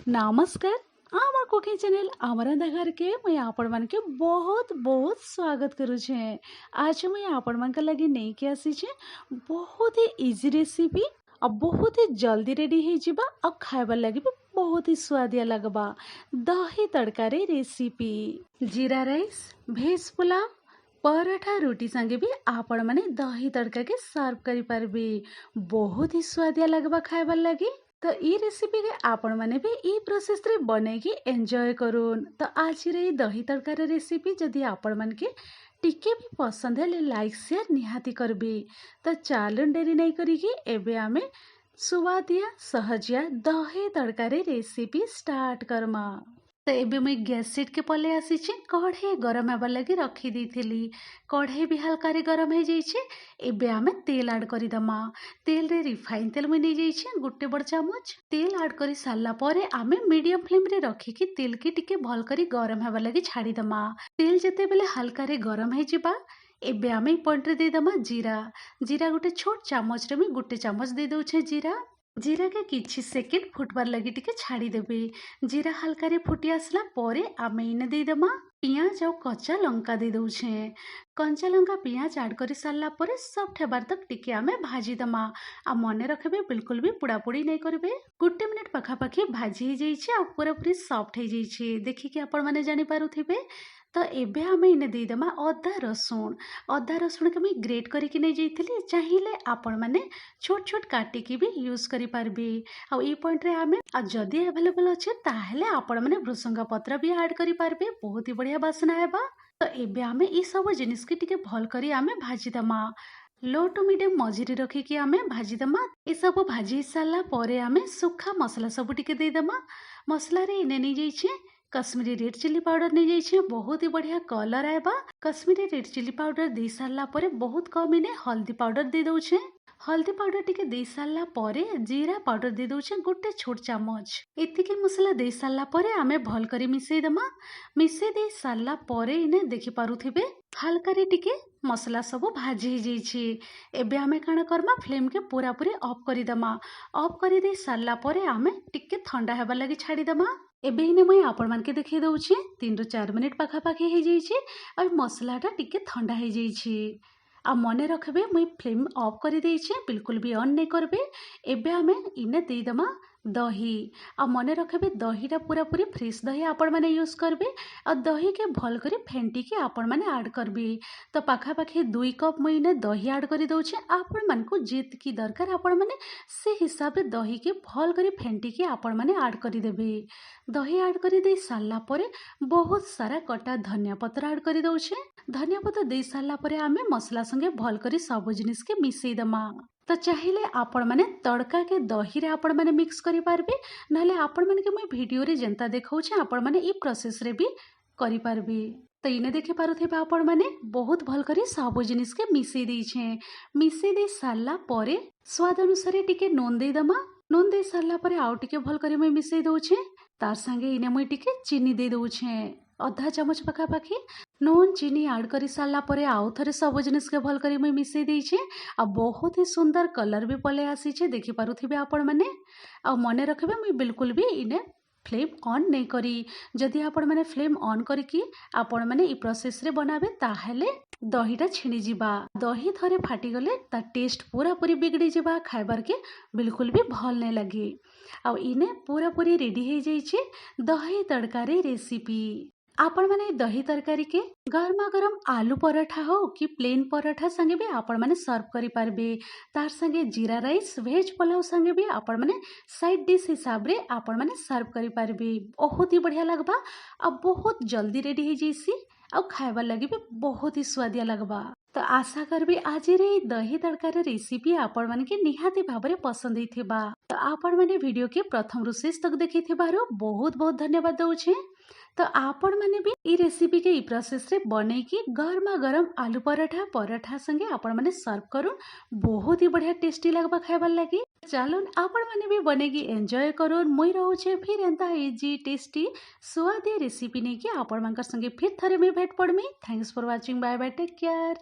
नमस्कार। आमार cooking channel आमर घर के मैं आपण मन के बहुत बहुत स्वागत करू छे। आज मैं आपण मन के लगी नहीं के आसी छे बहुत ही इजी रेसिपी और बहुत ही जल्दी रेडी हो जिबा और खाइबा लगी भी बहुत ही स्वादिया लगबा दही तड़का रे रेसिपी। जीरा राइस, भेज पुलाव, पराठा रोटी संगे भी आपण माने दही तड़का के सर्व करी पारबे। बहुत ही स्वादिया लगबा खाइबा लगी। तो ई रेसिपी के आपण माने भी ई प्रोसेस रे बनेगी एंजॉय करून। तो आज रे दही तड़का रे रेसिपी जदि आपण मन के टिके भी पसंद है लाइक शेयर निहाती करबे। तो चालून डेरी नहीं करिकी एबे आमे सुवादिया सहजिया दही तड़का रे रेसिपी स्टार्ट करमा। तो एबे मुई गैस सीट के पले आसी कढ़े गरम हेबार लगी रखी देइथिली। कढ़े भी हल्का रे गरम हो जाइए। एबे आमे तेल ऐड करी दमा। तेल रे रिफाइन तेल मुई नहीं जाइए गोटे बड़ चामच। तेल ऐड करी सारला परे आमे मीडियम फ्लेम रे रखिकी तेल की टिके भल करी गरम हेबार लगी छाड़ी दमा। तेल जेते बेले हल्का रे गरम हो जिबा एबे आमे पॉइंट रे दे दमा जीरा। जीरा गोटे छोट चामच रे मुई गोटे चामच दे दउछे जीरा। जीरा के किछि सेकेंड फुटबार लगी टिके छाड़ी देबे। जीरा हल्का रे फुटी आसला परे आमे इने दे दमा पियाज और कच्चा लंका दे दउछे। कंचा लंका पियाज ऐड करी सारला परे सब ठेबार तक टिके आमे भाजी दमा। आ मने रखबे बिल्कुल भी पोड़ापोड़ी नहीं करबे। गोटे मिनिट पाखापाखी भाजी हो जाइए और पूरा पूरी सॉफ्ट हो जाइए देखिकी आपण माने जानि पारुथिबे। तो एबे आमे इने दे दमा अदा रसुण। अदा रसुण के मैं ग्रेट करके नहीं जाइथिली चाहिए आपण माने छोट छोट काटिकी भी यूज करि पारबे। आ ई पॉइंट रे आमे आ जदी अवेलेबल अच्छे ताहले आपण माने भृसंगा पत्र भी ऐड करि पारबे बहुत ही बढ़िया बासना हेबा। तो एबे आमे ई सब जिनिस के टिके भल करी आमे भाजी दमा। लो टू मीडियम मझिरे रखिकी आमे भाजी दमा। ई सब भाजी सारला परे आमे सुखा मसला सब टिके दे दमा। मसला रे इने नहीं जाइए कश्मीरी रेड चिली पाउडर नहीं जाइए बहुत ही बढ़िया कलर आएबा। कश्मीरी रेड चिली पाउडर दे सारला परे बहुत कम इने हल्दी पाउडर दे दउछे। हल्दी पाउडर टिके दे सारला परे जीरा पाउडर दे दउछे गोटे छोट चामच। एतिके मसला दे सारला परे आमे भल करी मिसई दमा। मिसई दे सारला परे इने देखि पारुथिबे हल्का रे टिके मसला सब भाजी ही जाइए। एबे आमे काना करमा फ्लेम के पूरा पूरी ऑफ करी दमा। ऑफ करी दे सारला परे आमे टिके ठंडा हेबार लगी छाड़ी दमा। एबे इने मुई आपण मान के देखै दउछि 3 ରୁ 4 मिनिट पाखापाखी हो जाइए और मसलाटा टिके ठंडा हो जाइए। आ मने रखबे मुई फ्लेम ऑफ कर देइछे बिल्कुल भी ऑन नहीं करबे। एबे आमे इने दे दमा दही। आ मने रखबे दहीटा पूरा पूरी फ्रेश दही आपण माने यूज करबे और दही के भल करी फेंटी के आपण माने ऐड करबे। तो पाखापाखी 2 कप मुई इने दही ऐड करी दउछे। आपण मान को जेतकी दरकार आपण माने से हिसाब रे दही के भल करी फेंटी के आपण माने ऐड करी देबे। दही ऐड करी दे सारला परे बहुत सारा कटा धनिया पत्र ऐड करी दउछे। धनिया पत्र दे सारला परे आमे मसला संगे भल करी सब जिनिस के मिसई दमा। तो चाहिए आपण माने तड़का के दही रे आपण माने मिक्स करि पारबे नहले आपण माने के मैं वीडियो रे जनता देखाउछे आपण माने ई प्रोसेस रे भी करि पारबे। तो इने देखि पारुथिबे आपण माने बहुत भल करी सब जिनिस के मिसई देइछे। मिसई दे सारला परे स्वाद अनुसार टिके नून दे दमा। नून दे सारला परे आउ टिके भल करी मैं मिसई दउछे। तार संगे इने मुई टिके चीनी दे दउछे अधा चामच पाखापाखी। नून चीनी ऐड करी सारला परे आउ थरे सब जिनिस के भल करी मुई मिसई देइछे। आ बहुत ही सुंदर कलर भी पले आसीछे देखि पारुथिबे आपण माने। आ मने रखबे मुई बिल्कुल भी इने फ्लेम ऑन नहीं करी। जदि आपण माने फ्लेम ऑन करिकी आपण माने ई प्रोसेस रे बनाबे ताहेले दहीटा छिणी जिबा। दही थरे फाटी गले ता टेस्ट पूरा पूरी बिगड़ी जिबा खाइबार के बिल्कुल भी भल नहीं लगे। आ इने पूरा पूरी रेडी हो जाइए दही तड़का रे रेसिपी। आपण माने दही तरकारी के गरमा गरम आलू पराठा हो कि प्लेन पराठा संगे भी आपण माने सर्व करि पारबे। तार संगे जीरा राइस वेज पुलाव संगे भी आपण माने साइड डिश हिसाब रे आपण माने सर्व करि पारबे बहुत ही बढ़िया लगबा। अब बहुत जल्दी रेडी हो जाइसी और खाइबार लगी भी बहुत ही स्वादिया लगबा। तो आशा करबी आज रे दही तड़का रे रेसिपी आपण माने के निहाती भाबरे पसंद हिथिबा। तो आपण माने वीडियो के प्रथम रु शेष तक देखिथिबारो बहुत बहुत धन्यवाद दउछे। तो आपण माने भी ई रेसिपी के ई प्रोसेस रे बने की गरमा गरम आलू पराठा संगे आपण माने सर्व करूँ बहुत ही बढ़िया टेस्टी लगबा खाइबार लगी। चलो आपण माने भी बनेगी एंजॉय करूँ। मुई रहूछे फिर एंता इजी टेस्टी स्वादिया रेसिपी नहीं कि आपण मानकर संगे फिर थरे में भेट पड़मी। Thanks for watching bye bye take care.